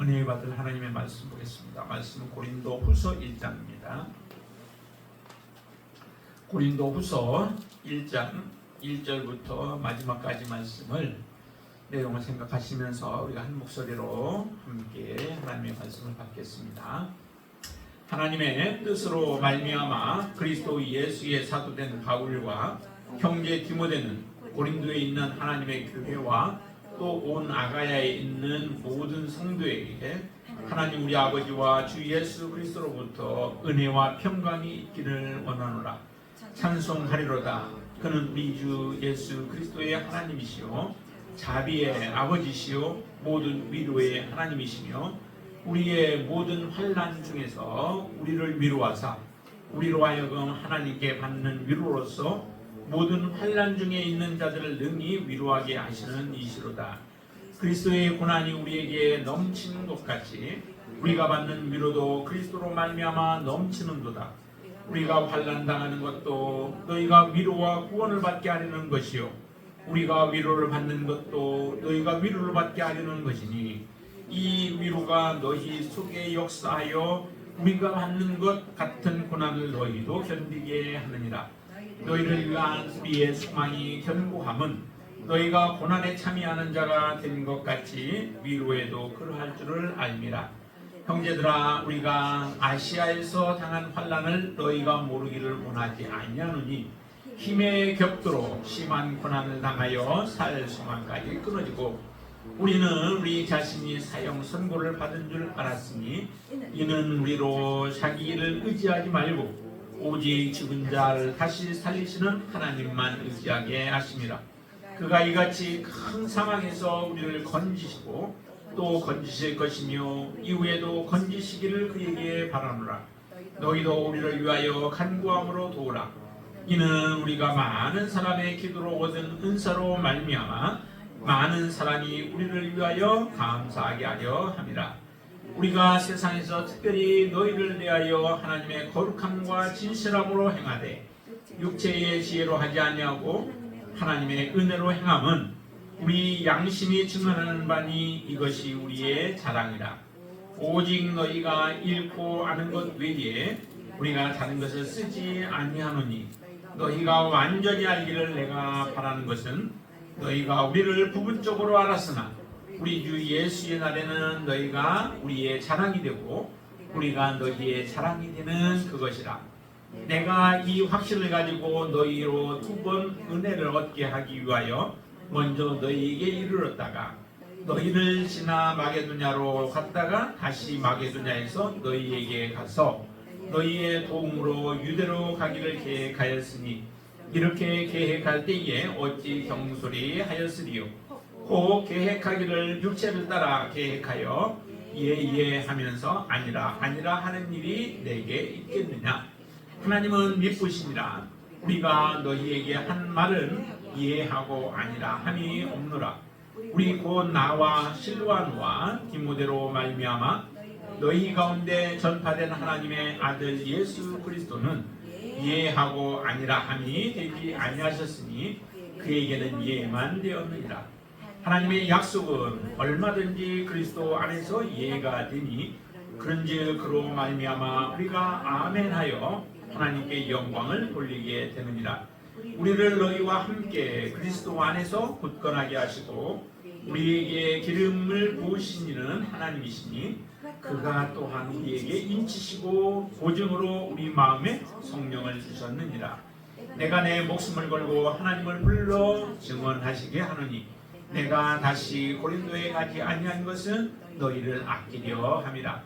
은혜 받을 하나님의 말씀 보겠습니다. 말씀은 고린도 후서 1장입니다. 고린도 후서 1장 1절부터 마지막까지 말씀을 내용을 생각하시면서 우리가 한 목소리로 함께 하나님의 말씀을 받겠습니다. 하나님의 뜻으로 말미암아 그리스도 예수의 사도된 바울과 형제 디모데는 고린도에 있는 하나님의 교회와 또 온 아가야에 있는 모든 성도에게 하나님 우리 아버지와 주 예수 그리스도로부터 은혜와 평강이 있기를 원하노라. 찬송하리로다. 그는 우리 주 예수 그리스도의 하나님이시요 자비의 아버지시요 모든 위로의 하나님이시며 우리의 모든 환난 중에서 우리를 위로하사 우리로 하여금 하나님께 받는 위로로서 모든 환난 중에 있는 자들을 능히 위로하게 하시는 이시로다. 그리스도의 고난이 우리에게 넘치는 것 같이 우리가 받는 위로도 그리스도로 말미암아 넘치는도다. 우리가 환난 당하는 것도 너희가 위로와 구원을 받게 하려는 것이요 우리가 위로를 받는 것도 너희가 위로를 받게 하려는 것이니 이 위로가 너희 속에 역사하여 우리가 받는 것 같은 고난을 너희도 견디게 하느니라. 너희를 위한 우리의 소망이 견고함은 너희가 고난에 참여하는 자가 된 것 같이 위로에도 그러할 줄을 알미라. 형제들아, 우리가 아시아에서 당한 환난을 너희가 모르기를 원하지 아니하노니 힘에 격도로 심한 고난을 당하여 살 소망까지 끊어지고 우리는 우리 자신이 사형 선고를 받은 줄 알았으니 이는 우리로 자기 일을 의지하지 말고 오직 죽은 자를 다시 살리시는 하나님만 의지하게 하심이라. 그가 이같이 큰 상황에서 우리를 건지시고 또 건지실 것이며 이후에도 건지시기를 그에게 바라노라. 너희도 우리를 위하여 간구함으로 도우라. 이는 우리가 많은 사람의 기도로 얻은 은사로 말미암아 많은 사람이 우리를 위하여 감사하게 하려 함이라. 우리가 세상에서 특별히 너희를 대하여 하나님의 거룩함과 진실함으로 행하되 육체의 지혜로 하지 아니하고 하나님의 은혜로 행함은 우리 양심이 증언하는 바니 이것이 우리의 자랑이라. 오직 너희가 읽고 아는 것 외에 우리가 다른 것을 쓰지 아니하노니 너희가 완전히 알기를 내가 바라는 것은 너희가 우리를 부분적으로 알았으나 우리 주 예수의 날에는 너희가 우리의 자랑이 되고 우리가 너희의 자랑이 되는 그것이라. 내가 이 확신을 가지고 너희로 두 번 은혜를 얻게 하기 위하여 먼저 너희에게 이르렀다가 너희를 지나 마게도냐로 갔다가 다시 마게도냐에서 너희에게 가서 너희의 도움으로 유대로 가기를 계획하였으니 이렇게 계획할 때에 어찌 경솔히하였으리요. 곧 계획하기를 육체를 따라 계획하여 예예 하면서 아니라 하는 일이 내게 있겠느냐. 하나님은 미쁘시니라. 우리가 너희에게 한 말은 이해하고 아니라 함이 없노라. 우리 곧 나와 실로아노와 디모데로 말미암아 너희 가운데 전파된 하나님의 아들 예수 그리스도는 이해하고 아니라 함이 되지 아니하셨으니 그에게는 이해만 되었느니라. 하나님의 약속은 얼마든지 그리스도 안에서 이해가 되니 그런즉 그로 말미암아 우리가 아멘하여 하나님께 영광을 돌리게 되느니라. 우리를 너희와 함께 그리스도 안에서 굳건하게 하시고 우리에게 기름을 부으신 이는 하나님이시니 그가 또한 우리에게 인치시고 보증으로 우리 마음에 성령을 주셨느니라. 내가 내 목숨을 걸고 하나님을 불러 증언하시게 하노니 내가 다시 고린도에 가지 아니한 것은 너희를 아끼려 함이라.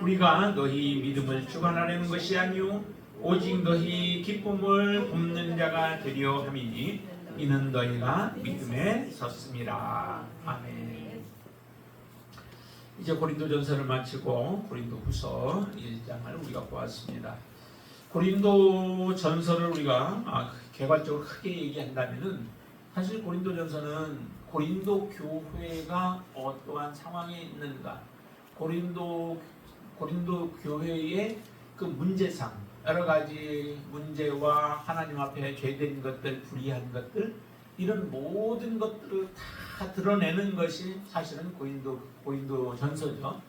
우리가 너희 믿음을 주관하려는 것이 아니요 오직 너희 기쁨을 굽는 자가 되려 함이니 이는 너희가 믿음에 섰음이라. 아멘. 이제 고린도전서를 마치고 고린도후서 1장을 우리가 보았습니다. 고린도전서를 우리가 개괄적으로 크게 얘기한다면은 사실 고린도전서는 고린도 교회가 어떠한 상황에 있는가, 고린도 교회의 그 문제상, 여러 가지 문제와 하나님 앞에 죄된 것들, 불의한 것들, 이런 모든 것들을 다 드러내는 것이 사실은 고린도 전서죠.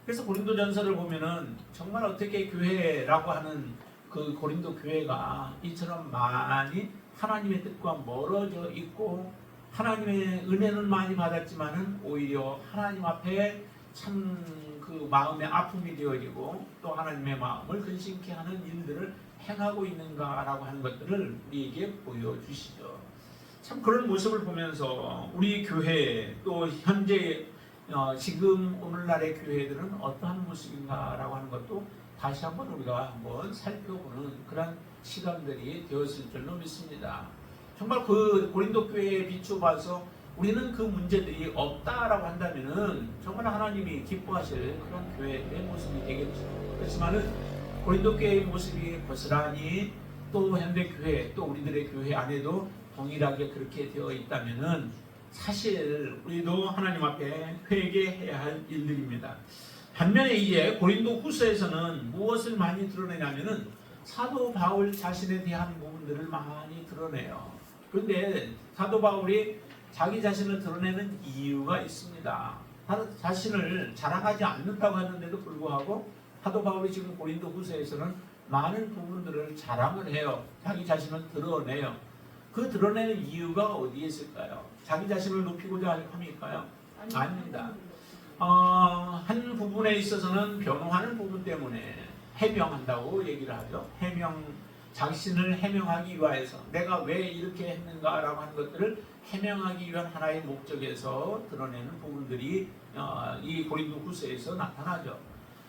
그래서 고린도전서를 보면은 정말 어떻게 교회라고 하는 그 고린도 교회가 이처럼 많이 하나님의 뜻과 멀어져 있고 하나님의 은혜는 많이 받았지만은 오히려 하나님 앞에 참 그 마음의 아픔이 되어지고 또 하나님의 마음을 근심케 하는 일들을 행하고 있는가라고 하는 것들을 우리에게 보여주시죠. 참 그런 모습을 보면서 우리 교회 또 현재 지금 오늘날의 교회들은 어떠한 모습인가라고 하는 것도 다시 한번 우리가 한번 살펴보는 그런 시간들이 되었을 줄로 믿습니다. 정말 그 고린도 교회에 비추어봐서 우리는 그 문제들이 없다라고 한다면은 정말 하나님이 기뻐하실 그런 교회의 모습이 되겠죠. 그렇지만은 고린도 교회의 모습이 고스란히 또 현대 교회 또 우리들의 교회 안에도 동일하게 그렇게 되어 있다면은 사실 우리도 하나님 앞에 회개해야 할 일들입니다. 반면에 이제 고린도 후서에서는 무엇을 많이 드러내냐면은 사도 바울 자신에 대한 부분들을 많이 드러내요. 그런데 사도 바울이 자기 자신을 드러내는 이유가 있습니다. 자신을 자랑하지 않는다고 하는데도 불구하고 사도 바울이 지금 고린도 후서에서는 많은 부분들을 자랑을 해요. 자기 자신을 드러내요. 그 드러내는 이유가 어디에 있을까요? 자기 자신을 높이고자 함일까요? 아닙니다. 한 부분에 있어서는 변호하는 부분 때문에 해명한다고 얘기를 하죠. 자신을 해명하기 위해서 내가 왜 이렇게 했는가라고 하는 것들을 해명하기 위한 하나의 목적에서 드러내는 부분들이 이 고린도 후서에서 나타나죠.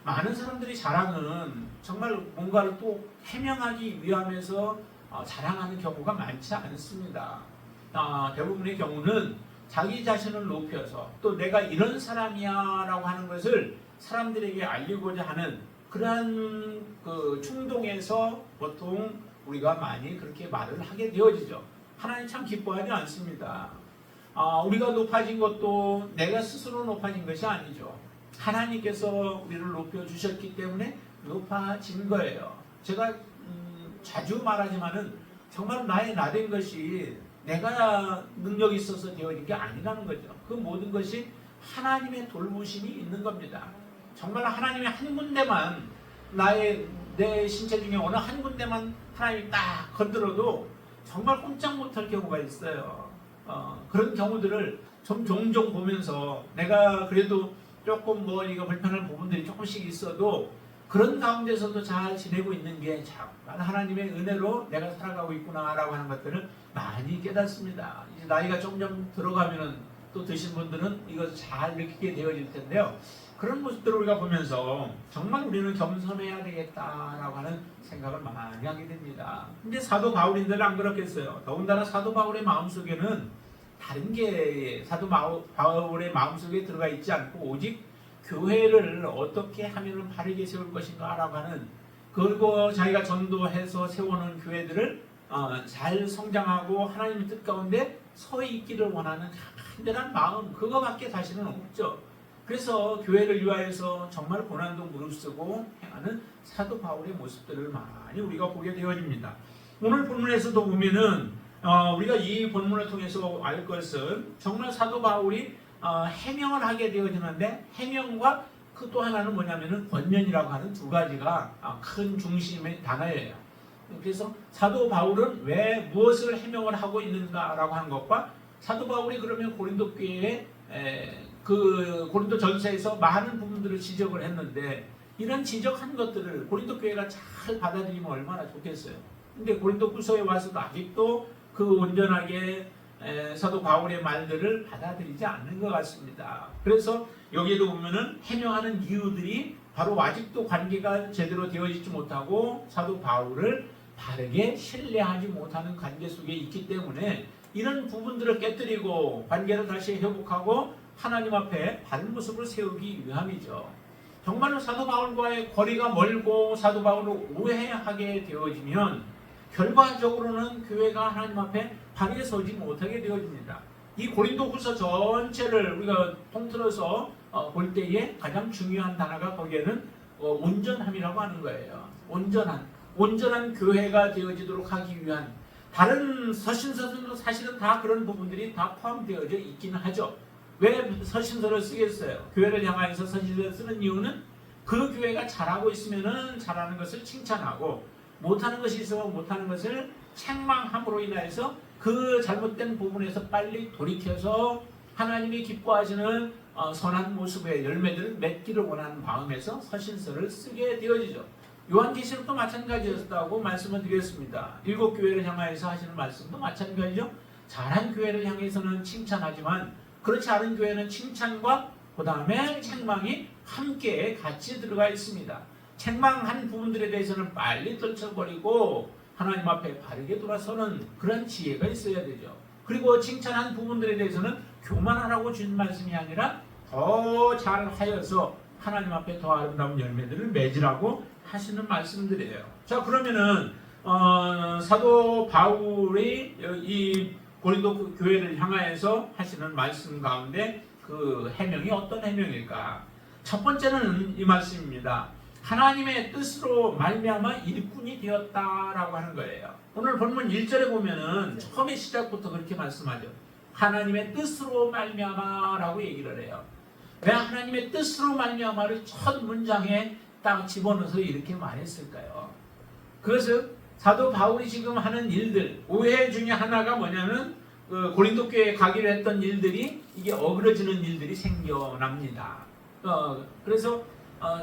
많은 사람들이 자랑은 정말 뭔가를 또 해명하기 위함에서 자랑하는 경우가 많지 않습니다. 대부분의 경우는 자기 자신을 높여서 또 내가 이런 사람이야 라고 하는 것을 사람들에게 알리고자 하는 그러한 그 충동에서 보통 우리가 많이 그렇게 말을 하게 되어지죠. 하나님 참 기뻐하지 않습니다. 우리가 높아진 것도 내가 스스로 높아진 것이 아니죠. 하나님께서 우리를 높여주셨기 때문에 높아진 거예요. 제가 자주 말하지만은 정말 나의 나된 것이 내가 능력이 있어서 되어진 게 아니라는 거죠. 그 모든 것이 하나님의 돌보심이 있는 겁니다. 정말 하나님의 한 군데만 내 신체 중에 어느 한 군데만 하나님이 딱 건드려도 정말 꼼짝 못할 경우가 있어요. 그런 경우들을 좀 종종 보면서 내가 그래도 조금 이거 불편한 부분들이 조금씩 있어도 그런 가운데서도 잘 지내고 있는 게 정말 하나님의 은혜로 내가 살아가고 있구나라고 하는 것들을 많이 깨닫습니다. 이제 나이가 점점 들어가면은 또 드신 분들은 이것을 잘 느끼게 되어질 텐데요. 그런 모습들을 우리가 보면서 정말 우리는 겸손해야 되겠다라고 하는 생각을 많이 하게 됩니다. 근데 사도 바울인들은 안 그렇겠어요. 더군다나 사도 바울의 마음속에는 다른 게 사도 바울의 마음속에 들어가 있지 않고 오직 교회를 어떻게 하면 바르게 세울 것인가 라고 하는 그리고 자기가 전도해서 세우는 교회들을 잘 성장하고 하나님의 뜻 가운데 서 있기를 원하는 간절한 마음 그거밖에 사실은 없죠. 그래서 교회를 위하여서 정말 고난도 무릅쓰고 행하는 사도 바울의 모습들을 많이 우리가 보게 되어집니다. 오늘 본문에서도 보면은 우리가 이 본문을 통해서 알 것은 정말 사도 바울이 해명을 하게 되어지는데 해명과 그 또 하나는 뭐냐면은 권면이라고 하는 두 가지가 큰 중심의 단어예요. 그래서 사도 바울은 왜 무엇을 해명을 하고 있는가라고 하는 것과 사도 바울이 그러면 고린도 교회에 그 고린도 전서에서 많은 부분들을 지적을 했는데 이런 지적한 것들을 고린도 교회가 잘 받아들이면 얼마나 좋겠어요. 근데 고린도 후서에 와서도 아직도 그 온전하게 사도 바울의 말들을 받아들이지 않는 것 같습니다. 그래서 여기에도 보면은 해명하는 이유들이 바로 아직도 관계가 제대로 되어지지 못하고 사도 바울을 바르게 신뢰하지 못하는 관계 속에 있기 때문에 이런 부분들을 깨뜨리고 관계를 다시 회복하고 하나님 앞에 바른 모습을 세우기 위함이죠. 정말로 사도 바울과의 거리가 멀고 사도 바울을 오해하게 되어지면 결과적으로는 교회가 하나님 앞에 바르게 서지 못하게 되어집니다. 이 고린도 후서 전체를 우리가 통틀어서 볼 때에 가장 중요한 단어가 거기에는 온전함이라고 하는 거예요. 온전한 교회가 되어지도록 하기 위한 다른 서신서도 사실은 다 그런 부분들이 다 포함되어져 있기는 하죠. 왜 서신서를 쓰겠어요? 교회를 향하여서 서신서를 쓰는 이유는 그 교회가 잘하고 있으면은 잘하는 것을 칭찬하고 못하는 것이 있으면 못하는 것을 책망함으로 인하여서 그 잘못된 부분에서 빨리 돌이켜서 하나님이 기뻐하시는 선한 모습의 열매들을 맺기를 원하는 마음에서 서신서를 쓰게 되어지죠. 요한계시록도 마찬가지였다고 말씀을 드렸습니다. 7교회를 향하여서 하시는 말씀도 마찬가지죠. 잘한 교회를 향해서는 칭찬하지만 그렇지 않은 교회는 칭찬과 그 다음에 책망이 함께 같이 들어가 있습니다. 책망한 부분들에 대해서는 빨리 떨쳐버리고 하나님 앞에 바르게 돌아서는 그런 지혜가 있어야 되죠. 그리고 칭찬한 부분들에 대해서는 교만하라고 주신 말씀이 아니라 더 잘하여서 하나님 앞에 더 아름다운 열매들을 맺으라고 하시는 말씀들이에요. 자, 그러면은 사도 바울이 이 고린도 교회를 향하여서 하시는 말씀 가운데 그 해명이 어떤 해명일까? 첫 번째는 이 말씀입니다. 하나님의 뜻으로 말미암아 일꾼이 되었다라고 하는 거예요. 오늘 본문 1절에 보면은 처음에 시작부터 그렇게 말씀하죠. 하나님의 뜻으로 말미암아라고 얘기를 해요. 왜 하나님의 뜻으로 말미암아를 첫 문장에 딱 집어넣어서 이렇게 말했을까요? 그것은 사도 바울이 지금 하는 일들, 오해 중에 하나가 뭐냐면 고린도 교회에 가기로 했던 일들이 이게 어그러지는 일들이 생겨납니다. 그래서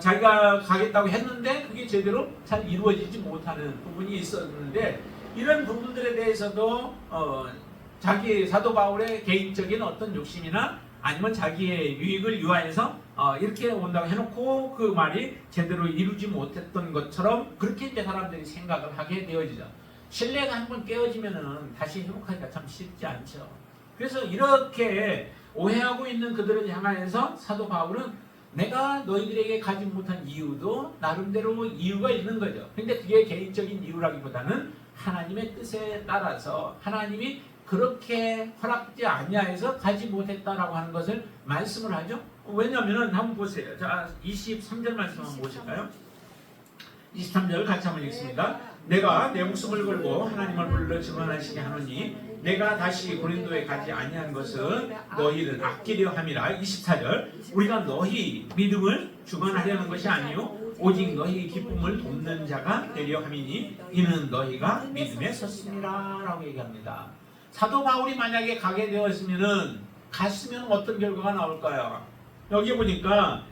자기가 가겠다고 했는데 그게 제대로 잘 이루어지지 못하는 부분이 있었는데 이런 부분들에 대해서도 자기 사도 바울의 개인적인 어떤 욕심이나 아니면 자기의 유익을 위하여서 이렇게 온다고 해놓고 그 말이 제대로 이루지 못했던 것처럼 그렇게 이제 사람들이 생각을 하게 되어지죠. 신뢰가 한번 깨어지면은 다시 회복하기가 참 쉽지 않죠. 그래서 이렇게 오해하고 있는 그들을 향하여서 사도 바울은 내가 너희들에게 가지 못한 이유도 나름대로 이유가 있는 거죠. 근데 그게 개인적인 이유라기보다는 하나님의 뜻에 따라서 하나님이 그렇게 허락지 아니하여서 가지 못했다라고 하는 것을 말씀을 하죠. 왜냐하면 한번 보세요. 자, 23절 말씀 한번 보실까요? 23절 같이 한번 읽습니다. 내가 내 목숨을 걸고 하나님을 불러 증언하시게 하노니 내가 다시 고린도에 가지 아니한 것은 너희를 아끼려 함이라. 24절 우리가 너희 믿음을 주관하려는 것이 아니요 오직 너희 기쁨을 돕는 자가 되려 함이니 이는 너희가 믿음에 섰습니다 라고 얘기합니다. 사도 바울이 만약에 가게 되었으면 갔으면 어떤 결과가 나올까요? 여기 보니까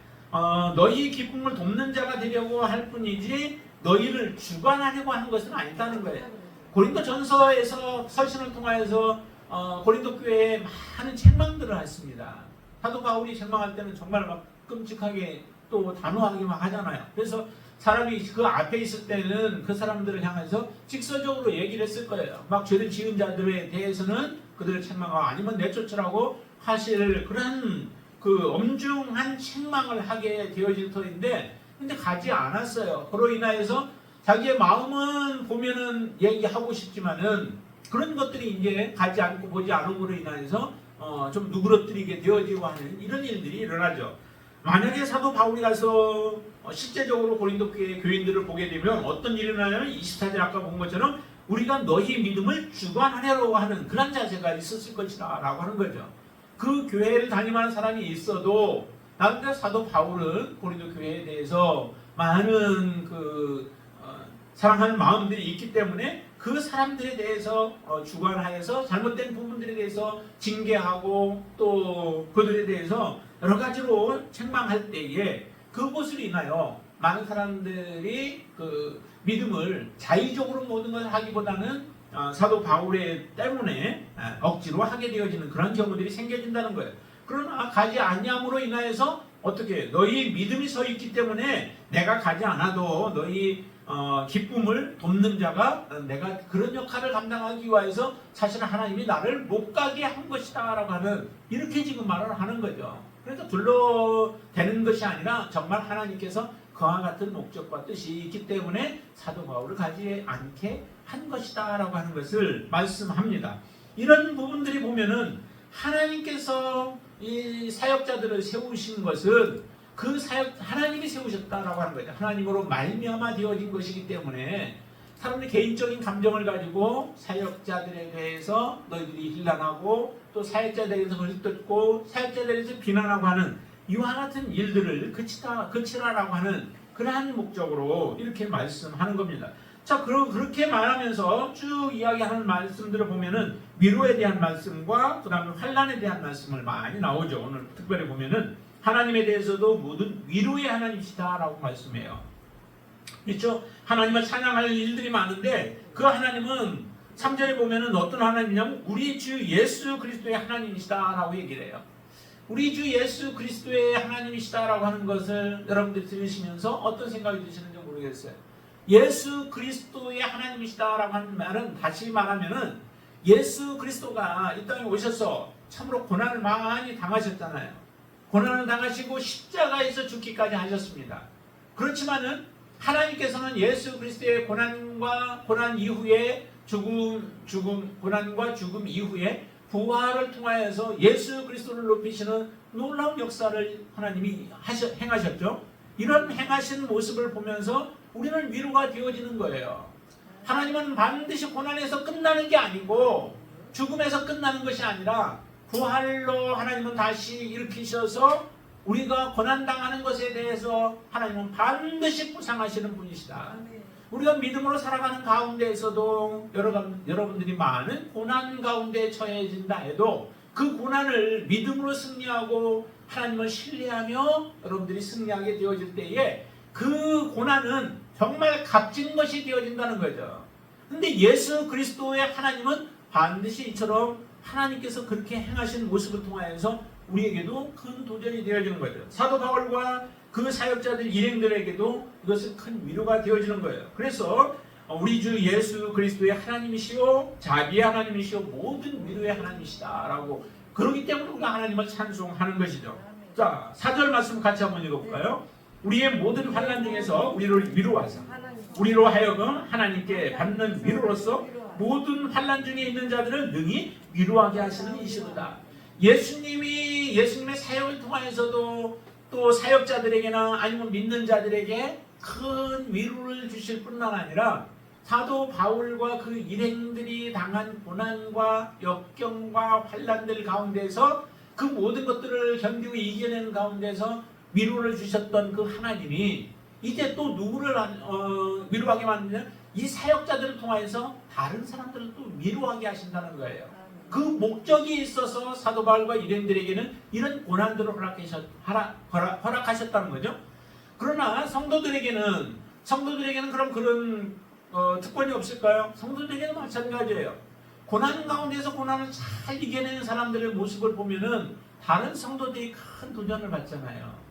너희 기쁨을 돕는 자가 되려고 할 뿐이지 너희를 주관하려고 하는 것은 아니다는 거예요. 고린도 전서에서 서신을 통하여서 고린도 교회에 많은 책망들을 했습니다. 사도 바울이 책망할 때는 정말 막 끔찍하게 또 단호하게 막 하잖아요. 그래서 사람이 그 앞에 있을 때는 그 사람들을 향해서 직설적으로 얘기를 했을 거예요. 막 죄를 지은 자들에 대해서는 그들을 책망하고 아니면 내쫓으라고 하실 그런 그 엄중한 책망을 하게 되어질 터인데 근데 가지 않았어요. 그로 인하여서 자기의 마음은 보면은 얘기하고 싶지만은 그런 것들이 이제 가지 않고 보지 않음으로 인하여서 좀 누그러뜨리게 되어지고 하는 이런 일들이 일어나죠. 만약에 사도 바울이 가서 실제적으로 고린도 교회 교인들을 보게 되면 어떤 일이 일어나냐면 24절 아까 본 것처럼 우리가 너희 믿음을 주관하려고 하는 그런 자세가 있었을 것이다 라고 하는 거죠. 그 교회를 다니는 사람이 있어도 나름대로 사도 바울은 고린도 교회에 대해서 많은 사랑하는 마음들이 있기 때문에 그 사람들에 대해서 주관하여서 잘못된 부분들에 대해서 징계하고 또 그들에 대해서 여러 가지로 책망할 때에 그것으로 인하여 많은 사람들이 그 믿음을 자의적으로 모든 것을 하기보다는 사도 바울의 때문에 억지로 하게 되어지는 그런 경우들이 생겨진다는 거예요. 그러나 가지 아니함으로 인하여서 어떻게 너희 믿음이 서 있기 때문에 내가 가지 않아도 너희 기쁨을 돕는 자가 내가 그런 역할을 감당하기 위해서 사실은 하나님이 나를 못 가게 한 것이다 라고 하는 이렇게 지금 말을 하는 거죠. 그래서 둘러대는 것이 아니라 정말 하나님께서 그와 같은 목적과 뜻이 있기 때문에 사도 바울을 가지 않게 한 것이다 라고 하는 것을 말씀합니다. 이런 부분들이 보면은 하나님께서 이 사역자들을 세우신 것은 그 사역 하나님이 세우셨다라고 하는 거죠. 하나님으로 말미암아 되어진 것이기 때문에 사람들이 개인적인 감정을 가지고 사역자들에 대해서 너희들이 힐난하고 또 사역자들에 대해서 거짓 듣고 사역자들에 대해서 비난하고 하는 이와 같은 일들을 그치라라고 하는 그러한 목적으로 이렇게 말씀하는 겁니다. 자, 그렇게 말하면서 쭉 이야기하는 말씀들을 보면은 위로에 대한 말씀과 그 다음에 환난에 대한 말씀을 많이 나오죠. 오늘 특별히 보면은 하나님에 대해서도 모든 위로의 하나님이시다라고 말씀해요. 그렇죠? 하나님을 찬양할 일들이 많은데 그 하나님은 3절에 보면은 어떤 하나님이냐면 우리 주 예수 그리스도의 하나님이시다라고 얘기를 해요. 우리 주 예수 그리스도의 하나님이시다라고 하는 것을 여러분들이 들으시면서 어떤 생각이 드시는지 모르겠어요. 예수 그리스도의 하나님이시다라고 하는 말은 다시 말하면은 예수 그리스도가 이 땅에 오셔서 참으로 고난을 많이 당하셨잖아요. 고난을 당하시고 십자가에서 죽기까지 하셨습니다. 그렇지만은 하나님께서는 예수 그리스도의 고난과 고난 이후에 고난과 죽음 이후에 부활을 통하여서 예수 그리스도를 높이시는 놀라운 역사를 하나님이 행하셨죠. 이런 행하신 모습을 보면서 우리는 위로가 되어지는 거예요. 하나님은 반드시 고난에서 끝나는 게 아니고 죽음에서 끝나는 것이 아니라 부활로 하나님은 다시 일으키셔서 우리가 고난당하는 것에 대해서 하나님은 반드시 보상하시는 분이시다. 우리가 믿음으로 살아가는 가운데에서도 여러분들이 많은 고난 가운데 처해진다 해도 그 고난을 믿음으로 승리하고 하나님을 신뢰하며 여러분들이 승리하게 되어질 때에 그 고난은 정말 값진 것이 되어진다는 거죠. 근데 예수 그리스도의 하나님은 반드시 이처럼 하나님께서 그렇게 행하신 모습을 통하여서 우리에게도 큰 도전이 되어지는 거죠. 사도 바울과 그 사역자들 일행들에게도 이것은 큰 위로가 되어지는 거예요. 그래서 우리 주 예수 그리스도의 하나님이시오 자비의 하나님이시오 모든 위로의 하나님이시다라고 그러기 때문에 우리가 하나님을 찬송하는 것이죠. 자, 4절 말씀 같이 한번 읽어볼까요? 우리의 모든 환난 중에서 우리를 위로하사 우리로 하여금 하나님께 받는 위로로서 모든 환난 중에 있는 자들을 능히 위로하게 하시는 이시로다. 예수님의 사역을 통하여서도 또 사역자들에게나 아니면 믿는 자들에게 큰 위로를 주실 뿐만 아니라 사도 바울과 그 일행들이 당한 고난과 역경과 환난들 가운데서 그 모든 것들을 견디고 이겨내는 가운데서 위로를 주셨던 그 하나님이 이제 또 누구를 위로하게 만드냐? 이 사역자들을 통해서 다른 사람들을 또 위로하게 하신다는 거예요. 그 목적이 있어서 사도 바울과 일행들에게는 이런 고난들을 허락하셨다는 거죠. 그러나 성도들에게는 그럼 그런 특권이 없을까요? 성도들에게는 마찬가지예요. 고난 가운데서 고난을 잘 이겨내는 사람들의 모습을 보면은 다른 성도들이 큰 도전을 받잖아요.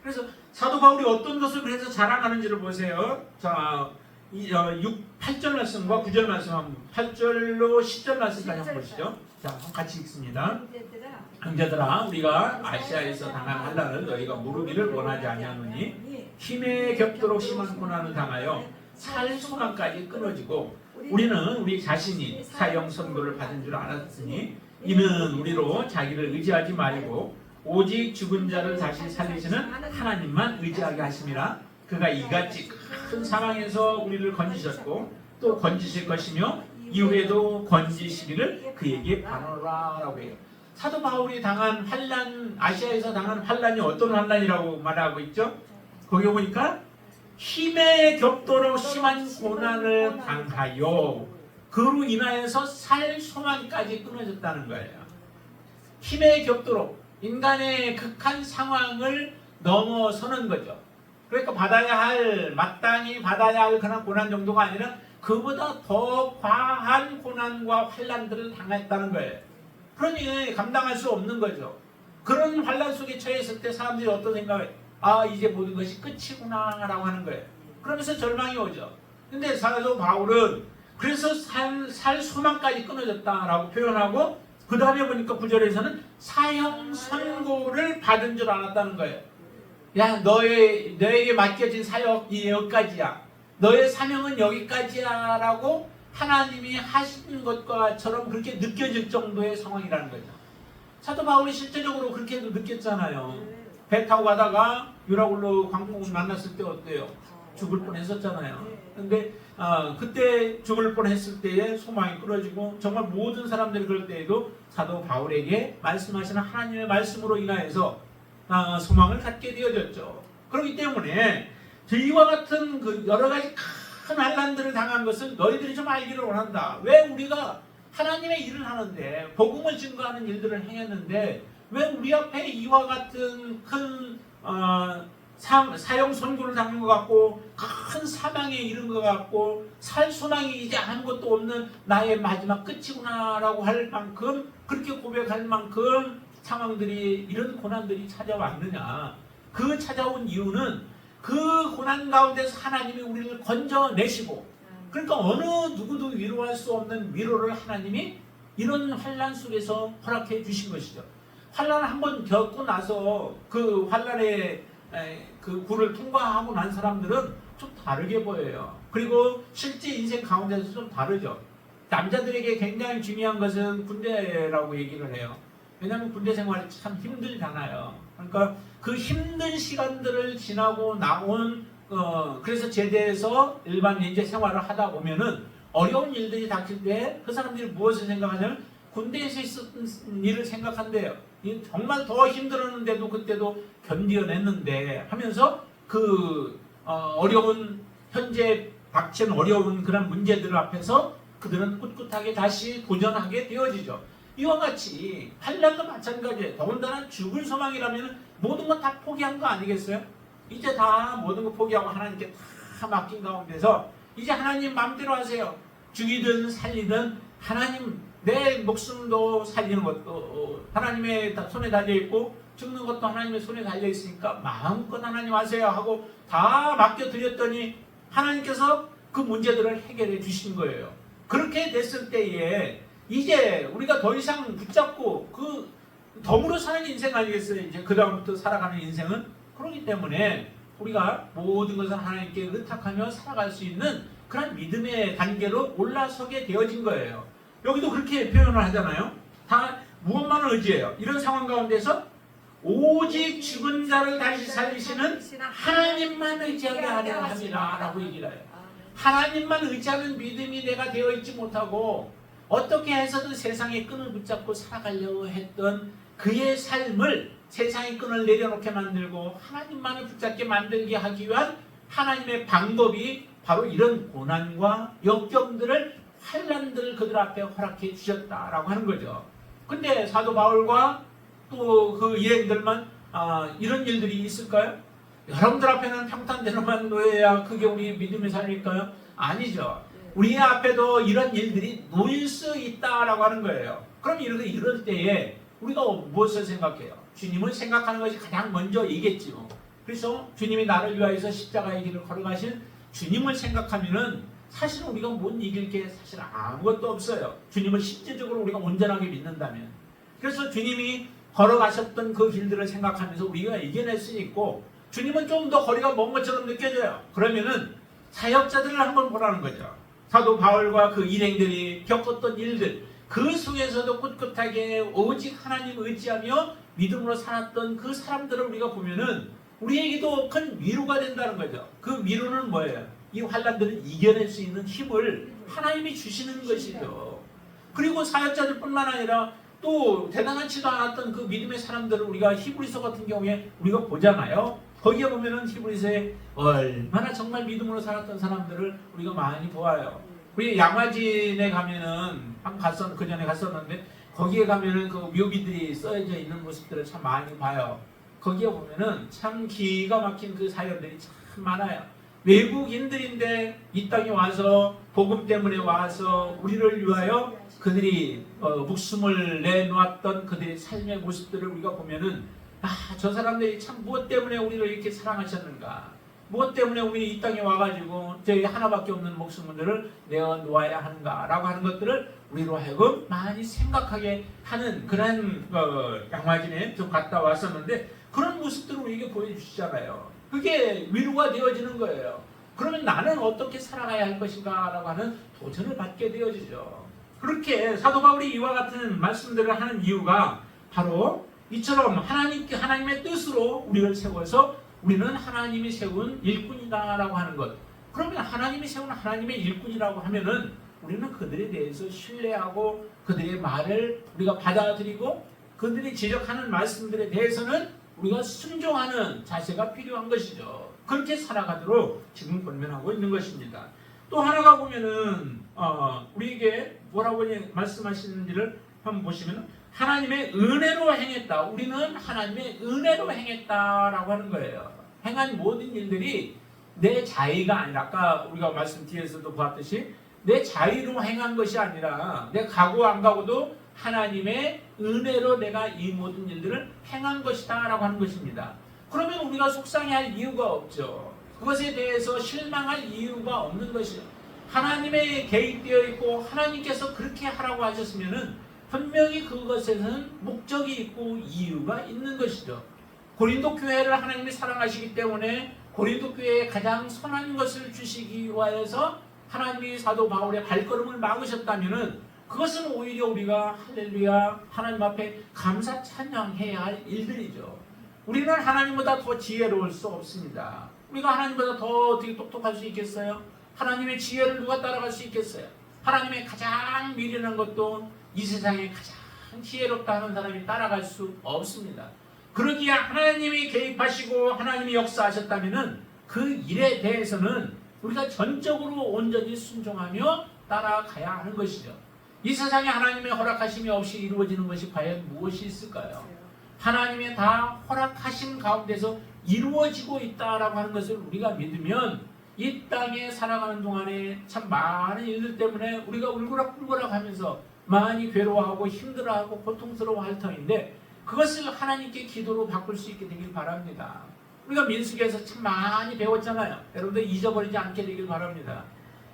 그래서 사도 바울이 어떤 것을 그래서 자랑하는지를 보세요. 자, 8절 말씀과 9절 말씀 한번 8절로 10절 말씀까지 한번 보시죠. 자, 같이 읽습니다. 형제들아 우리가 아시아에서 당한 환난을 너희가 모르기를 원하지 아니하노니 힘에 겹도록 심한 고난을 당하여 살 소망까지 끊어지고 우리는 우리 자신이 사형 선고를 받은 줄 알았으니 이는 우리로 자기를 의지하지 말고 오직 죽은 자를 다시 살리시는 하나님만 의지하게 하심이라. 그가 이같이 큰 사망에서 우리를 건지셨고 또 건지실 것이며 이후에도 건지시기를 그에게 바라라라고 해요. 사도 바울이 당한 환난, 아시아에서 당한 환난이 어떤 환난이라고 말하고 있죠? 거기 보니까 힘에 겹도록 심한 고난을 당하여 그로 인하여서 살 소망까지 끊어졌다는 거예요. 힘에 겹도록 인간의 극한 상황을 넘어서는 거죠. 그러니까 마땅히 받아야 할 그런 고난 정도가 아니라 그보다 더 과한 고난과 환난들을 당했다는 거예요. 그러니 감당할 수 없는 거죠. 그런 환난 속에 처했을 때 사람들이 어떤 생각을 이제 모든 것이 끝이구나 라고 하는 거예요. 그러면서 절망이 오죠. 근데 사도 바울은 그래서 살 소망까지 끊어졌다라고 표현하고 그 다음에 보니까 9절에서는 사형 선고를 받은 줄 알았다는 거예요. 야, 너에게 맡겨진 사역이 여기까지야. 너의 사명은 여기까지야 라고 하나님이 하신 것과처럼 그렇게 느껴질 정도의 상황이라는 거죠. 사도 바울이 실제적으로 그렇게도 느꼈잖아요. 배 타고 가다가 유라굴로 광풍을 만났을 때 어때요? 죽을 뻔했었잖아요. 근데 그때 죽을 뻔했을 때에 소망이 끊어지고 정말 모든 사람들이 그럴 때에도 사도 바울에게 말씀하시는 하나님의 말씀으로 인하여서 소망을 갖게 되어졌죠. 그렇기 때문에 이와 같은 그 여러 가지 큰 환난들을 당한 것을 너희들이 좀 알기를 원한다. 왜 우리가 하나님의 일을 하는데 복음을 증거하는 일들을 행했는데 왜 우리 앞에 이와 같은 큰 사형 선고를 당한 것 같고 큰 사망에 이른 것 같고 살 소망이 이제 아무것도 없는 나의 마지막 끝이구나라고 할 만큼 그렇게 고백할 만큼 상황들이 이런 고난들이 찾아왔느냐. 그 찾아온 이유는 그 고난 가운데서 하나님이 우리를 건져내시고 그러니까 어느 누구도 위로할 수 없는 위로를 하나님이 이런 환난 속에서 허락해 주신 것이죠. 환난을 한번 겪고 나서 그 환난의 그 굴을 통과하고 난 사람들은 좀 다르게 보여요. 그리고 실제 인생 가운데서 좀 다르죠. 남자들에게 굉장히 중요한 것은 군대라고 얘기를 해요. 왜냐하면 군대 생활이 참 힘들잖아요. 그러니까 그 힘든 시간들을 지나고 나온 그래서 제대해서 일반 이제 생활을 하다 보면은 어려운 일들이 닥칠 때 그 사람들이 무엇을 생각하냐면 군대에서 있었던 일을 생각한대요. 정말 더 힘들었는데도 그때도 견뎌냈는데 하면서 그 어려운 현재 닥친 어려운 그런 문제들 앞에서 그들은 꿋꿋하게 다시 도전하게 되어지죠. 이와 같이 환난도 마찬가지예요. 더군다나 죽을 소망이라면 모든 건 다 포기한 거 아니겠어요? 이제 다 모든 거 포기하고 하나님께 다 맡긴 가운데서 이제 하나님 마음대로 하세요. 죽이든 살리든 하나님 내 목숨도 살리는 것도 하나님의 손에 달려있고 죽는 것도 하나님의 손에 달려있으니까 마음껏 하나님 하세요 하고 다 맡겨드렸더니 하나님께서 그 문제들을 해결해 주신 거예요. 그렇게 됐을 때에 이제 우리가 더 이상 붙잡고 그 덤으로 사는 인생 아니겠어요? 이제 그 다음부터 살아가는 인생은 그렇기 때문에 우리가 모든 것을 하나님께 의탁하며 살아갈 수 있는 그런 믿음의 단계로 올라서게 되어진 거예요. 여기도 그렇게 표현을 하잖아요. 다 무엇만을 의지해요? 이런 상황 가운데서 오직 죽은 자를 다시 살리시는 하나님만 의지하게 하려 함이라 라고 얘기를 해요. 하나님만 의지하는 믿음이 내가 되어 있지 못하고 어떻게 해서든 세상의 끈을 붙잡고 살아가려고 했던 그의 삶을 세상의 끈을 내려놓게 만들고 하나님만을 붙잡게 만들게 하기 위한 하나님의 방법이 바로 이런 고난과 역경들을 환난들을 그들 앞에 허락해 주셨다라고 하는 거죠. 근데 사도 바울과 또 그 일행들만 이런 일들이 있을까요? 여러분들 앞에는 평탄대로만 놓여야 그게 우리 믿음의 삶일까요? 아니죠. 우리 앞에도 이런 일들이 놓일 수 있다라고 하는 거예요. 그럼 이럴 때에 우리가 무엇을 생각해요? 주님을 생각하는 것이 가장 먼저 이겠지요. 그래서 주님이 나를 위하여서 십자가의 길을 걸어가신 주님을 생각하면은 사실 우리가 못 이길 게 사실 아무것도 없어요. 주님을 실제적으로 우리가 온전하게 믿는다면. 그래서 주님이 걸어가셨던 그 길들을 생각하면서 우리가 이겨낼 수 있고 주님은 좀 더 거리가 먼 것처럼 느껴져요. 그러면은 사역자들을 한번 보라는 거죠. 사도 바울과 그 일행들이 겪었던 일들 그 속에서도 꿋꿋하게 오직 하나님 의지하며 믿음으로 살았던 그 사람들을 우리가 보면은 우리에게도 큰 위로가 된다는 거죠. 그 위로는 뭐예요? 이 환난들을 이겨낼 수 있는 힘을 하나님이 주시는 것이죠. 그리고 사역자들 뿐만 아니라 또 대단하지도 않았던 그 믿음의 사람들을 우리가 히브리서 같은 경우에 우리가 보잖아요. 거기에 보면은 히브리서에 얼마나 정말 믿음으로 살았던 사람들을 우리가 많이 보아요. 우리 양화진에 가면은 그 전에 갔었는데 거기에 가면은 그 묘비들이 써져 있는 모습들을 참 많이 봐요. 거기에 보면은 참 기가 막힌 그 사연들이 참 많아요. 외국인들인데 이 땅에 와서 복음 때문에 와서 우리를 위하여 그들이 목숨을 내놓았던 그들의 삶의 모습들을 우리가 보면은 저 사람들이 참 무엇 때문에 우리를 이렇게 사랑하셨는가, 무엇 때문에 우리 이 땅에 와가지고 저희 하나밖에 없는 목숨들을 내어놓아야 하는가라고 하는 것들을 우리로 하여금 많이 생각하게 하는 그런 양화진에 좀 갔다 왔었는데 그런 모습들을 우리에게 보여주시잖아요. 그게 위로가 되어지는 거예요. 그러면 나는 어떻게 살아가야 할 것인가 라고 하는 도전을 받게 되어지죠. 그렇게 사도 바울이 이와 같은 말씀들을 하는 이유가 바로 이처럼 하나님의 뜻으로 우리를 세워서 우리는 하나님이 세운 일꾼이다라고 하는 것. 그러면 하나님이 세운 하나님의 일꾼이라고 하면은 우리는 그들에 대해서 신뢰하고 그들의 말을 우리가 받아들이고 그들이 지적하는 말씀들에 대해서는 우리가 순종하는 자세가 필요한 것이죠. 그렇게 살아가도록 지금 권면하고 있는 것입니다. 또 하나가 보면은 우리에게 뭐라고 말씀하시는지를 한번 보시면 하나님의 은혜로 행했다. 우리는 하나님의 은혜로 행했다라고 하는 거예요. 행한 모든 일들이 내 자의가 아니라 아까 우리가 말씀 뒤에서도 보았듯이 내 자의로 행한 것이 아니라 내 가고 안 가고도 하나님의 은혜로 내가 이 모든 일들을 행한 것이다 라고 하는 것입니다. 그러면 우리가 속상해할 이유가 없죠. 그것에 대해서 실망할 이유가 없는 것이죠. 하나님의 개입되어 있고 하나님께서 그렇게 하라고 하셨으면 분명히 그것에는 목적이 있고 이유가 있는 것이죠. 고린도 교회를 하나님이 사랑하시기 때문에 고린도 교회에 가장 선한 것을 주시기 위하여서 하나님이 사도 바울의 발걸음을 막으셨다면 그것은 오히려 우리가 할렐루야 하나님 앞에 감사 찬양해야 할 일들이죠. 우리는 하나님보다 더 지혜로울 수 없습니다. 우리가 하나님보다 더 어떻게 똑똑할 수 있겠어요? 하나님의 지혜를 누가 따라갈 수 있겠어요? 하나님의 가장 미련한 것도 이 세상에 가장 지혜롭다 하는 사람이 따라갈 수 없습니다. 그러기에 하나님이 개입하시고 하나님이 역사하셨다면 그 일에 대해서는 우리가 전적으로 온전히 순종하며 따라가야 하는 것이죠. 이 세상에 하나님의 허락하심이 없이 이루어지는 것이 과연 무엇이 있을까요? 하나님의 다 허락하심 가운데서 이루어지고 있다라고 하는 것을 우리가 믿으면 이 땅에 살아가는 동안에 참 많은 일들 때문에 우리가 울고락불고락 하면서 많이 괴로워하고 힘들어하고 고통스러워할 터인데 그것을 하나님께 기도로 바꿀 수 있게 되길 바랍니다. 우리가 민수기에서 참 많이 배웠잖아요. 여러분들 잊어버리지 않게 되길 바랍니다.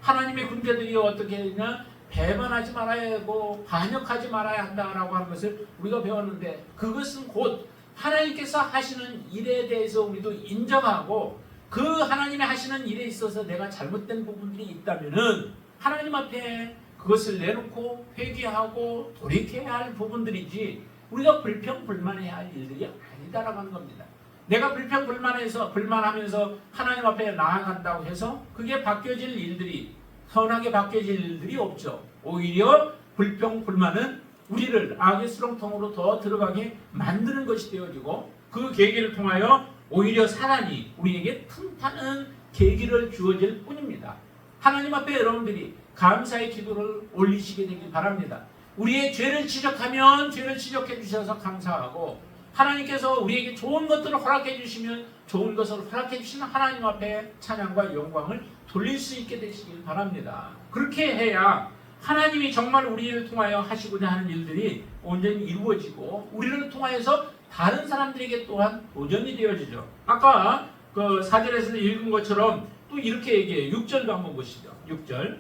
하나님의 군대들이 어떻게 했냐? 배반하지 말아야 하고 반역하지 말아야 한다라고 하는 것을 우리가 배웠는데 그것은 곧 하나님께서 하시는 일에 대해서 우리도 인정하고 그 하나님이 하시는 일에 있어서 내가 잘못된 부분들이 있다면은 하나님 앞에 그것을 내놓고 회개하고 돌이켜야 할 부분들이지 우리가 불평불만해야 할 일들이 아니다라고 하는 겁니다. 내가 불만하면서 하나님 앞에 나아간다고 해서 그게 바뀌어질 일들이 선하게 바뀌어질 일들이 없죠. 오히려 불평불만은 우리를 악의 수렁통으로 더 들어가게 만드는 것이 되어지고 그 계기를 통하여 오히려 사단이 우리에게 틈타는 계기를 주어질 뿐입니다. 하나님 앞에 여러분들이 감사의 기도를 올리시게 되길 바랍니다. 우리의 죄를 지적하면 죄를 지적해 주셔서 감사하고 하나님께서 우리에게 좋은 것들을 허락해 주시면 좋은 것을 허락해 주시는 하나님 앞에 찬양과 영광을 돌릴 수 있게 되시길 바랍니다. 그렇게 해야 하나님이 정말 우리를 통하여 하시고자 하는 일들이 온전히 이루어지고 우리를 통하여서 다른 사람들에게 또한 도전이 되어지죠. 아까 그 4절에서 읽은 것처럼 또 이렇게 얘기해요. 6절도 한번 보시죠. 6절.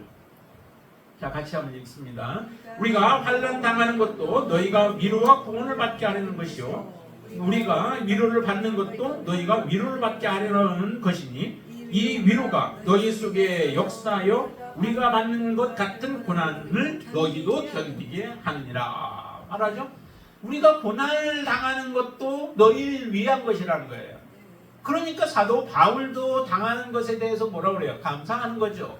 자, 같이 한번 읽습니다. 우리가 환난 당하는 것도 너희가 위로와 구원을 받게 하려는 것이요 우리가 위로를 받는 것도 너희가 위로를 받게 하려는 것이니 이 위로가 너희 속에 역사하여 우리가 받는 것 같은 고난을 너희도 견디게 하느니라 말하죠. 우리가 고난을 당하는 것도 너희를 위한 것이라는 거예요. 그러니까 사도 바울도 당하는 것에 대해서 뭐라 그래요? 감사하는 거죠.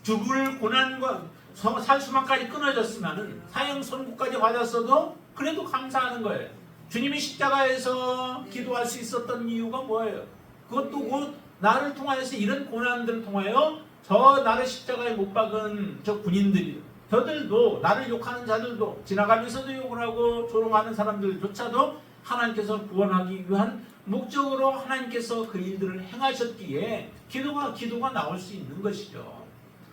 죽을 고난과 살수만까지 끊어졌으면 사형 선고까지 받았어도 그래도 감사하는 거예요. 주님이 십자가에서 기도할 수 있었던 이유가 뭐예요? 그것도 곧 나를 통하여서 이런 고난들을 통하여 저 나를 십자가에 못 박은 저 군인들이 저들도 나를 욕하는 자들도 지나가면서도 욕을 하고 조롱하는 사람들조차도 하나님께서 구원하기 위한 목적으로 하나님께서 그 일들을 행하셨기에 기도가 나올 수 있는 것이죠.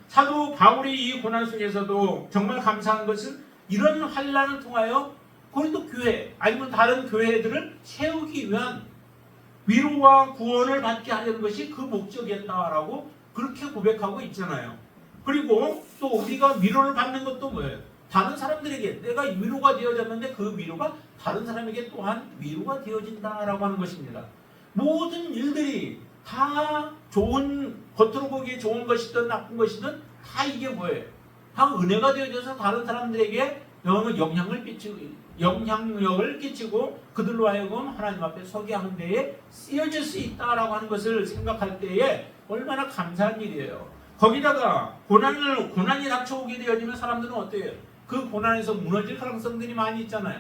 사도 바울이 이 고난 속에서도 정말 감사한 것은 이런 환난을 통하여 고린도 교회 아니면 다른 교회들을 세우기 위한 위로와 구원을 받게 하려는 것이 그 목적이었다라고 그렇게 고백하고 있잖아요. 그리고 또 우리가 위로를 받는 것도 뭐예요? 다른 사람들에게 내가 위로가 되어졌는데 그 위로가 다른 사람에게 또한 위로가 되어진다라고 하는 것입니다. 모든 일들이 다 좋은 겉으로 보기에 좋은 것이든 나쁜 것이든 다 이게 뭐예요? 다 은혜가 되어져서 다른 사람들에게 영향력을 끼치고 그들로 하여금 하나님 앞에 서게 하는 데에 쓰여질 수 있다라고 하는 것을 생각할 때에 얼마나 감사한 일이에요. 거기다가 고난이 닥쳐오게 되어지면 사람들은 어때요? 그 고난에서 무너질 가능성들이 많이 있잖아요.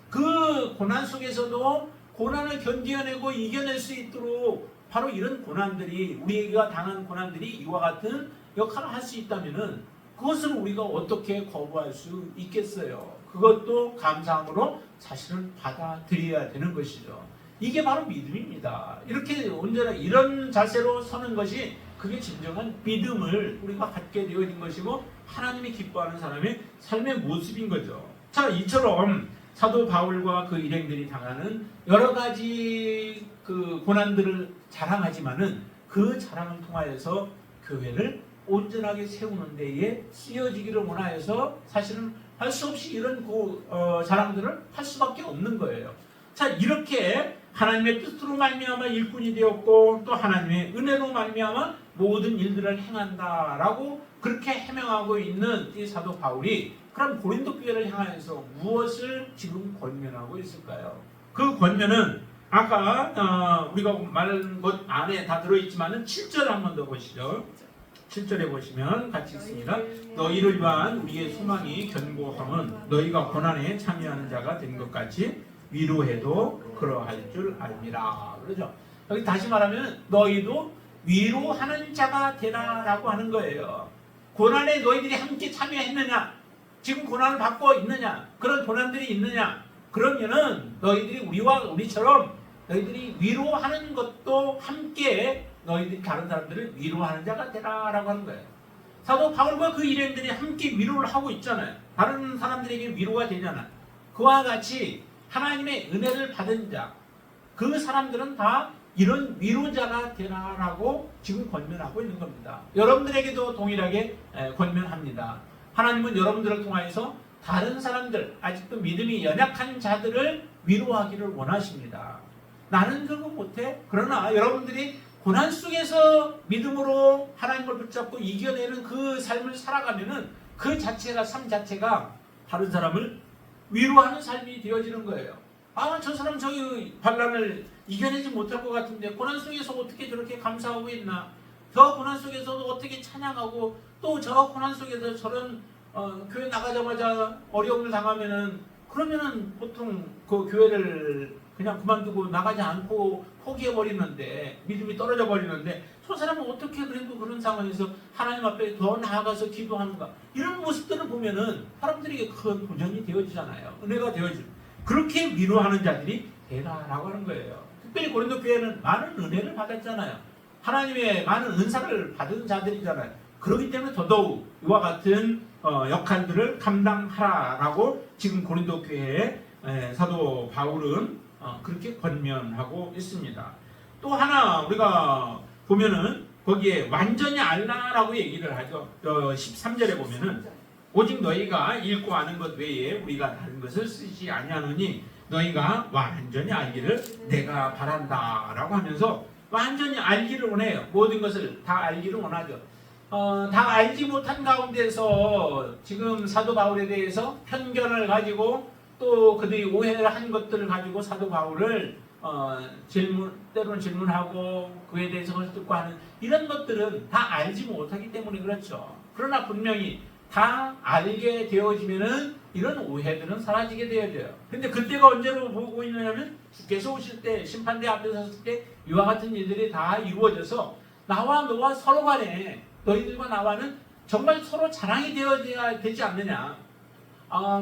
그 고난 속에서도 고난을 견뎌내고 이겨낼 수 있도록 바로 이런 고난들이, 우리가 당한 고난들이 이와 같은 역할을 할 수 있다면은 그것을 우리가 어떻게 거부할 수 있겠어요? 그것도 감사함으로 사실은 받아들여야 되는 것이죠. 이게 바로 믿음입니다. 이렇게 언제나 이런 자세로 서는 것이 그게 진정한 믿음을 우리가 갖게 되어진 것이고 하나님이 기뻐하는 사람의 삶의 모습인 거죠. 자, 이처럼 사도 바울과 그 일행들이 당하는 여러 가지 그 고난들을 자랑하지만은 그 자랑을 통하여서 교회를 온전하게 세우는 데에 쓰여지기를 원하여서 사실은 할 수 없이 이런 자랑들을 할 수밖에 없는 거예요. 자, 이렇게 하나님의 뜻으로 말미암아 일꾼이 되었고 또 하나님의 은혜로 말미암아 모든 일들을 행한다라고 그렇게 해명하고 있는 이 사도 바울이 그럼 고린도 교회를 향하여서 무엇을 지금 권면하고 있을까요? 그 권면은 아까 우리가 말한 것 안에 다 들어있지만은 7절 한 번 더 보시죠. 7절에 보시면 같이 읽습니다. 너희를 위한 우리의 소망이 견고함은 너희가 고난에 참여하는 자가 된 것 같이 위로해도 그러할 줄 압니다. 그러죠? 여기 다시 말하면 너희도 위로하는 자가 되라라고 하는 거예요. 고난에 너희들이 함께 참여했느냐? 지금 고난을 받고 있느냐? 그런 고난들이 있느냐? 그러면은 너희들이 우리처럼 너희들이 위로하는 것도 함께 너희들이 다른 사람들을 위로하는 자가 되라라고 하는 거예요. 사도 바울과 그 일행들이 함께 위로를 하고 있잖아요. 다른 사람들에게 위로가 되잖아요. 그와 같이 하나님의 은혜를 받은 자, 그 사람들은 다 이런 위로자가 되라라고 지금 권면하고 있는 겁니다. 여러분들에게도 동일하게 권면합니다. 하나님은 여러분들을 통하여서 다른 사람들, 아직도 믿음이 연약한 자들을 위로하기를 원하십니다. 나는 그거 못해. 그러나 여러분들이 고난 속에서 믿음으로 하나님을 붙잡고 이겨내는 그 삶을 살아가면은 그 자체가, 삶 자체가 다른 사람을 위로하는 삶이 되어지는 거예요. 아, 저 사람 저기 반란을 이겨내지 못할 것 같은데 고난 속에서 어떻게 저렇게 감사하고 있나? 저 고난 속에서도 어떻게 찬양하고 또 저 고난 속에서 저런 교회 나가자마자 어려움을 당하면은 그러면은 보통 그 교회를 그냥 그만두고 나가지 않고 포기해버리는데 믿음이 떨어져 버리는데 저 사람은 어떻게 그래도 그런 상황에서 하나님 앞에 더 나아가서 기도하는가? 이런 모습들을 보면은 사람들에게 큰 도전이 되어지잖아요. 은혜가 되어지죠. 그렇게 위로하는 자들이 되라라고 하는 거예요. 특별히 고린도 교회는 많은 은혜를 받았잖아요. 하나님의 많은 은사를 받은 자들이잖아요. 그렇기 때문에 더더욱 이와 같은 역할들을 감당하라라고 지금 고린도 교회의 사도 바울은 그렇게 권면하고 있습니다. 또 하나 우리가 보면은 거기에 완전히 알라라고 얘기를 하죠. 13절에 보면은 오직 너희가 읽고 아는 것 외에 우리가 다른 것을 쓰지 아니하노니 너희가 완전히 알기를 내가 바란다라고 하면서 완전히 알기를 원해요. 모든 것을 다 알기를 원하죠. 다 알지 못한 가운데서 지금 사도 바울에 대해서 편견을 가지고 또 그들이 오해를 한 것들을 가지고 사도 바울을 때로는 질문하고 그에 대해서 헐뜯고 하는 이런 것들은 다 알지 못하기 때문에 그렇죠. 그러나 분명히 다 알게 되어지면은 이런 오해들은 사라지게 되어져요. 근데 그때가 언제로 보고 있느냐면 주께서 오실 때 심판대 앞에 섰을 때 이와 같은 일들이 다 이루어져서 나와 너와 서로 간에 너희들과 나와는 정말 서로 자랑이 되어야 되지 않느냐.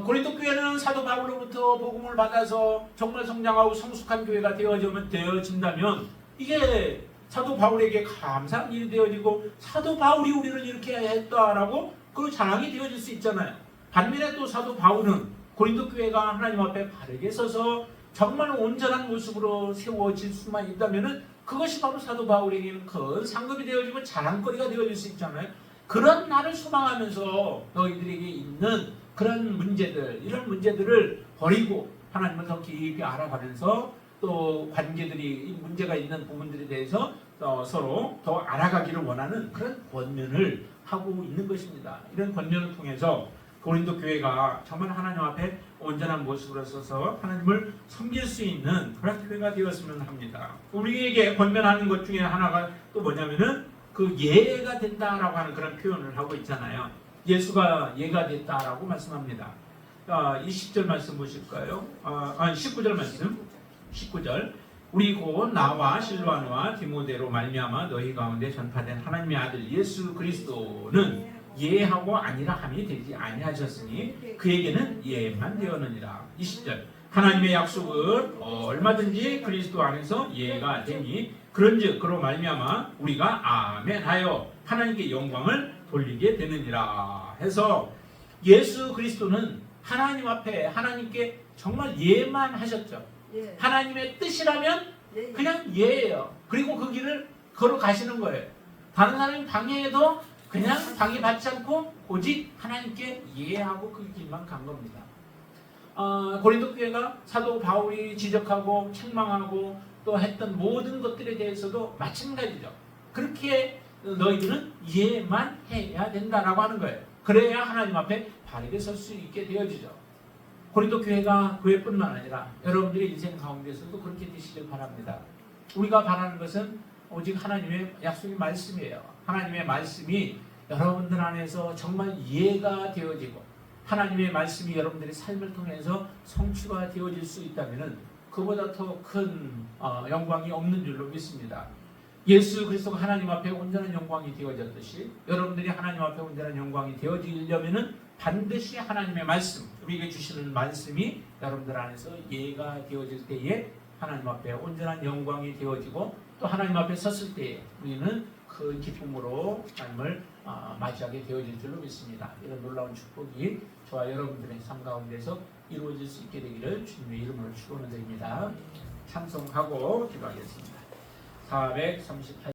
고린도 교회는 사도 바울로부터 복음을 받아서 정말 성장하고 성숙한 교회가 되어진다면 이게 사도 바울에게 감사한 일이 되어지고 사도 바울이 우리를 이렇게 했다라고 그 자랑이 되어질 수 있잖아요. 반면에 또 사도 바울은 고린도 교회가 하나님 앞에 바르게 서서 정말 온전한 모습으로 세워질 수만 있다면은 그것이 바로 사도 바울에게는 큰 상급이 되어지고 자랑거리가 되어질 수 있잖아요. 그런 날을 소망하면서 너희들에게 있는 그런 문제들, 이런 문제들을 버리고 하나님을 더 깊이 알아가면서 또 관계들이 문제가 있는 부분들에 대해서 서로 더 알아가기를 원하는 그런 권면을 하고 있는 것입니다. 이런 권면을 통해서 고린도 교회가 정말 하나님 앞에 온전한 모습으로 서서 하나님을 섬길 수 있는 그런 교회가 되었으면 합니다. 우리에게 권면하는 것 중에 하나가 또 뭐냐면은 그 예가 된다라고 하는 그런 표현을 하고 있잖아요. 예수가 예가 됐다라고 말씀합니다. 20절 말씀 보실까요? 19절 말씀. 19절 우리 곧 나와 실로아노와 디모데로 말미암아 너희 가운데 전파된 하나님의 아들 예수 그리스도는 예하고 아니라 함이 되지 아니하셨으니 그에게는 예만 되었느니라. 20절 하나님의 약속은 얼마든지 그리스도 안에서 예가 되니 그런즉 그로 말미암아 우리가 아멘하여 하나님께 영광을 돌리게 되느니라 해서 예수 그리스도는 하나님 앞에 하나님께 정말 예만 하셨죠. 하나님의 뜻이라면 그냥 예예요. 그리고 그 길을 걸어가시는 거예요. 다른 사람이 방해해도 그냥 방해받지 않고 오직 하나님께 예하고 그 길만 간 겁니다. 고린도 교회가 사도 바울이 지적하고 책망하고 또 했던 모든 것들에 대해서도 마찬가지죠. 그렇게 너희들은 예만 해야 된다라고 하는 거예요. 그래야 하나님 앞에 바르게 설 수 있게 되어지죠. 고린도 교회가 교회뿐만 아니라 여러분들의 인생 가운데서도 그렇게 되시길 바랍니다. 우리가 바라는 것은 오직 하나님의 약속의 말씀이에요. 하나님의 말씀이 여러분들 안에서 정말 이해가 되어지고 하나님의 말씀이 여러분들의 삶을 통해서 성취가 되어질 수 있다면 그보다 더 큰 영광이 없는 줄로 믿습니다. 예수 그리스도가 하나님 앞에 온전한 영광이 되어졌듯이 여러분들이 하나님 앞에 온전한 영광이 되어지려면 반드시 하나님의 말씀, 우리에게 주시는 말씀이 여러분들 안에서 예가 되어질 때에 하나님 앞에 온전한 영광이 되어지고 또 하나님 앞에 섰을 때에 우리는 큰 기쁨으로 하나님을 맞이하게 되어질 줄로 믿습니다. 이런 놀라운 축복이 저와 여러분들의 삶 가운데서 이루어질 수 있게 되기를 주님의 이름으로 축원드립니다. 찬송하고 기도하겠습니다. 438